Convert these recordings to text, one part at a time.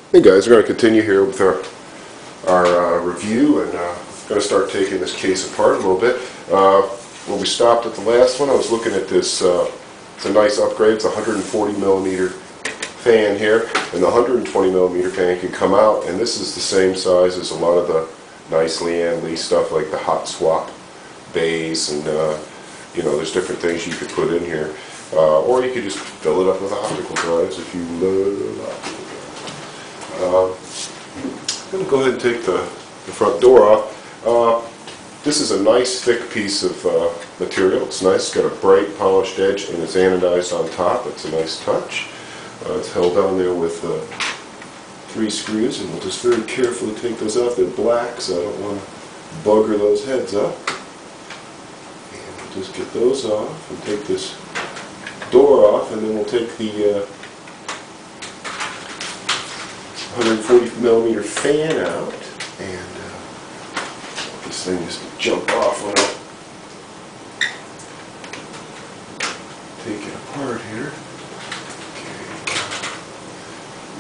Hey guys, we're going to continue here with our review, and going to start taking this case apart a little bit. When we stopped at the last one, I was looking at this. It's a nice upgrade. It's a 140 millimeter fan here, and the 120 millimeter fan can come out, and this is the same size as a lot of the nice Lian Li stuff, like the hot swap bays, and you know, there's different things you could put in here. Or you could just fill it up with optical drives if you love optical drives. I'm going to go ahead and take the front door off. This is a nice thick piece of material. It's nice. It's got a bright polished edge and it's anodized on top. It's a nice touch. It's held on there with 3 screws, and we'll just very carefully take those off. They're black, so I don't want to bugger those heads up. And we'll just get those off and take this door off, and then we'll take the 140 millimeter fan out, and this thing just jump off when I take it apart here. Okay,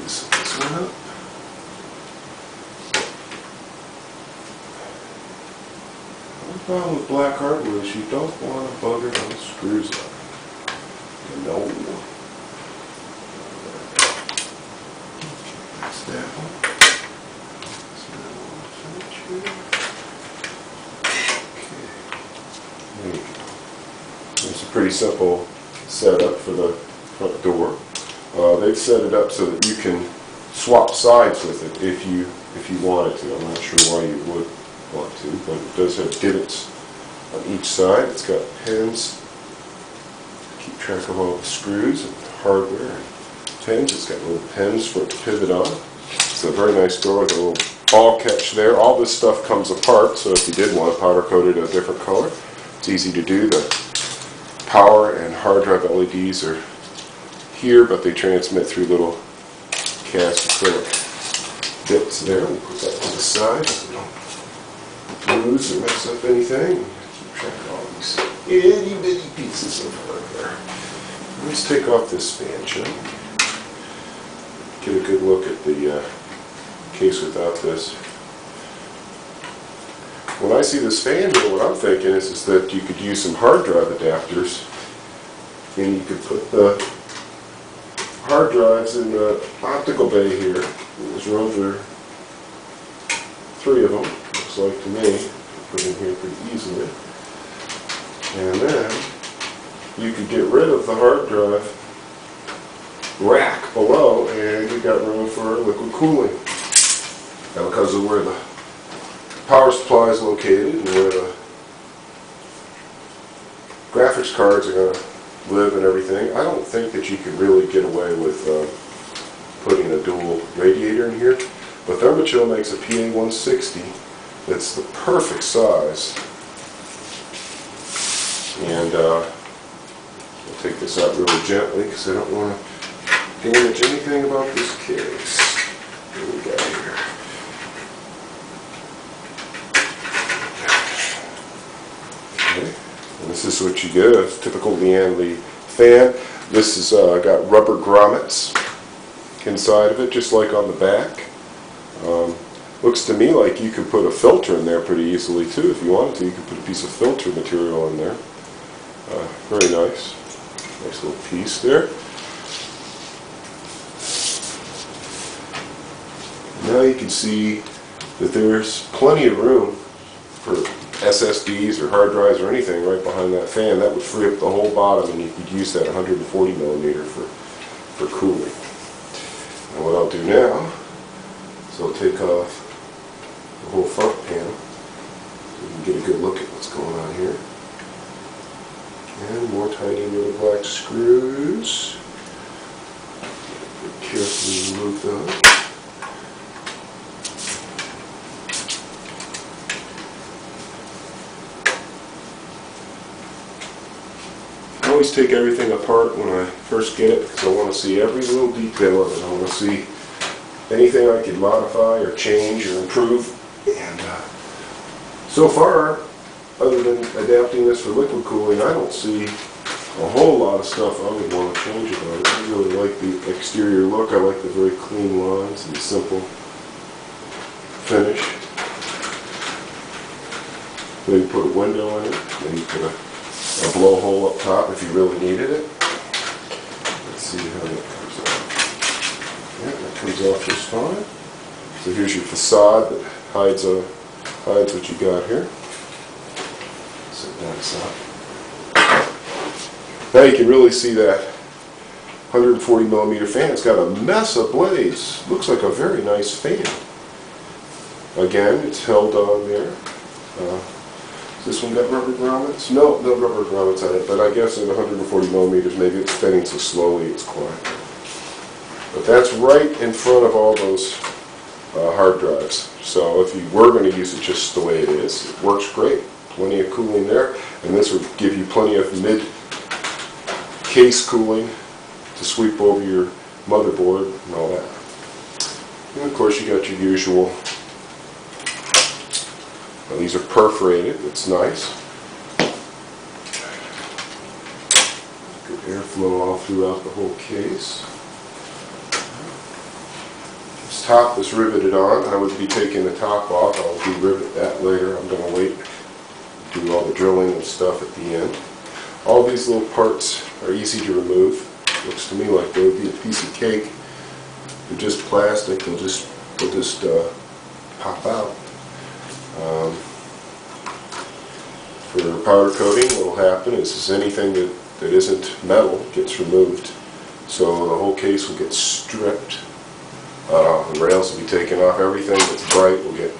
loosen this one up. The problem with black hardware is you don't want to bugger those screws up. No. That's that one. Okay. There you go. It's a pretty simple setup for the front door. They've set it up so that you can swap sides with it if you wanted to. I'm not sure why you would want to, but it does have divots on each side. It's got pins. Keep track of all the screws and hardware and pins. It's got little pins for it to pivot on. It's a very nice door with a little ball catch there. All this stuff comes apart, so if you did want to powder coat it a different color, it's easy to do. The power and hard drive LEDs are here, but they transmit through little cast acrylic bits there. We'll put that to the side so we don't lose or mess up anything. Keep track of all these itty bitty pieces of hardware. Let's take off this fan chip. Get a good look at the case without this. When I see this fan here, what I'm thinking is that you could use some hard drive adapters, and you could put the hard drives in the optical bay here. There's room for 3 of them, looks like to me. Put in here pretty easily. And then you could get rid of the hard drive rack below, and you've got room for liquid cooling. Now, because of where the power supply is located and where the graphics cards are going to live and everything, I don't think that you can really get away with putting a dual radiator in here. But Thermachill makes a PA160 that's the perfect size. And I'll take this out really gently because I don't want to damage anything about this case. What do we got here? Okay, and this is what you get, a typical Lian Li fan. This has got rubber grommets inside of it, just like on the back. Looks to me like you could put a filter in there pretty easily too. If you wanted to, you could put a piece of filter material in there. Very nice. Nice little piece there. Now you can see that there's plenty of room for SSDs or hard drives or anything right behind that fan. That would free up the whole bottom, and you could use that 140 millimeter for cooling. And what I'll do now is I'll take off the whole front panel so you can get a good look at what's going on here. And more tiny little black screws. Carefully remove those. I always take everything apart when I first get it because I want to see every little detail of it. I want to see anything I can modify or change or improve. And so far, other than adapting this for liquid cooling, I don't see a whole lot of stuff I would want to change about it. I really like the exterior look. I like the very clean lines and the simple finish. Maybe put a window in it. Maybe put a blowhole up top if you really needed it. Let's see how that comes off. Yeah, that comes off just fine. So here's your facade that hides what you got here. Set that aside. Now you can really see that 140mm fan. It's got a mess of blades. Looks like a very nice fan. Again, it's held on there. This one got rubber grommets? No, no rubber grommets on it, but I guess at 140mm maybe it's spinning so slowly it's quiet. But that's right in front of all those hard drives. So if you were going to use it just the way it is, it works great. Plenty of cooling there, and this would give you plenty of mid-case cooling to sweep over your motherboard and all that. And of course you got your usual. Well, these are perforated, it's nice. Good airflow all throughout the whole case. This top is riveted on. I would be taking the top off. I'll de-rivet that later. I'm going to wait, do all the drilling and stuff at the end. All these little parts are easy to remove. Looks to me like they would be a piece of cake. They're just plastic. They'll just pop out. For powder coating, what will happen is anything that isn't metal gets removed. So the whole case will get stripped. The rails will be taken off. Everything that's bright will get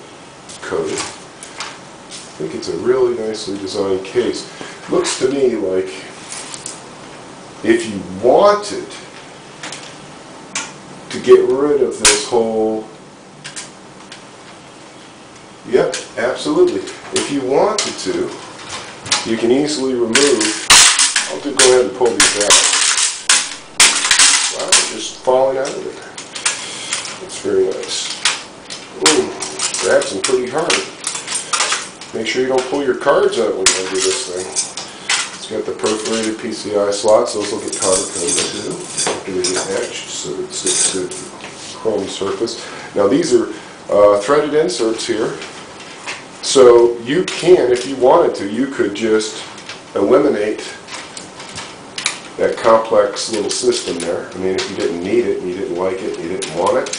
coated. I think it's a really nicely designed case. Looks to me like if you wanted to get rid of this whole... Yep, absolutely. If you wanted to, you can easily remove... I'll just go ahead and pull these out. Wow, they're just falling out of there. That's very nice. Grabs them pretty hard. Make sure you don't pull your cards out when you undo this thing. It's got the perforated PCI slots. Those will get powder coated too after they get etched, so it sticks to the chrome surface. Now these are threaded inserts here. So you can, if you wanted to, you could just eliminate that complex little system there. I mean, if you didn't need it, and you didn't like it, and you didn't want it.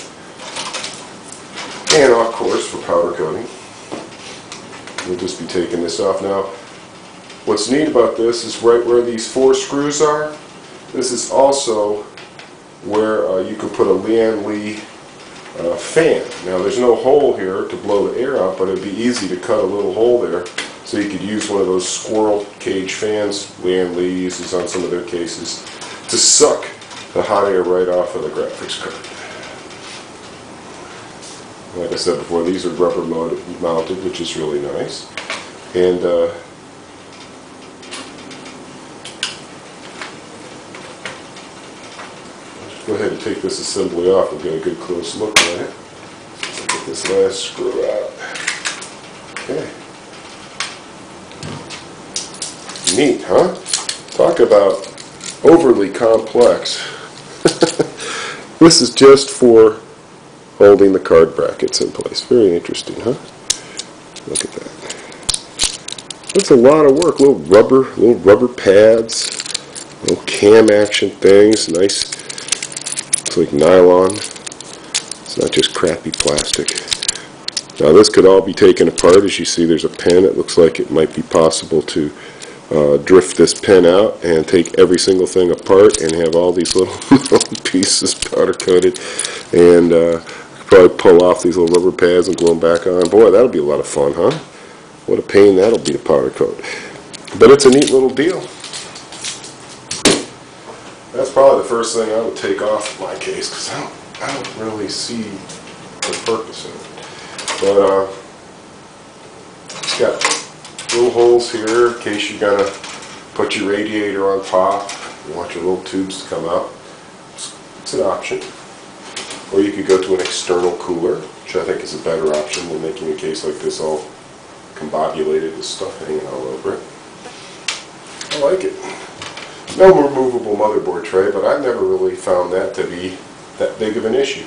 And of course, for powder coating, we'll just be taking this off now. What's neat about this is right where these 4 screws are, this is also where you can put a Lian Li fan. Now there's no hole here to blow the air out, but it'd be easy to cut a little hole there so you could use one of those squirrel cage fans Lian Li uses on some of their cases to suck the hot air right off of the graphics card. Like I said before, these are rubber mounted, which is really nice. And go ahead and take this assembly off and get a good close look at it. Get this last screw out. Okay. Neat, huh? Talk about overly complex. This is just for holding the card brackets in place. Very interesting, huh? Look at that. That's a lot of work. Little rubber pads, little cam action things. Nice. Looks like nylon. It's not just crappy plastic. Now this could all be taken apart. As you see, there's a pin. It looks like it might be possible to drift this pin out and take every single thing apart and have all these little pieces powder coated, and probably pull off these little rubber pads and glue them back on. Boy, that'll be a lot of fun, huh? What a pain that'll be to powder coat. But it's a neat little deal. That's probably the first thing I would take off my case, because I don't really see the purpose of it. But it's got little holes here in case you're gonna put your radiator on top. You want your little tubes to come out. It's an option. Or you could go to an external cooler, which I think is a better option than making a case like this all combobulated with stuff hanging all over it. I like it. no removable motherboard tray, but I've never really found that to be that big of an issue.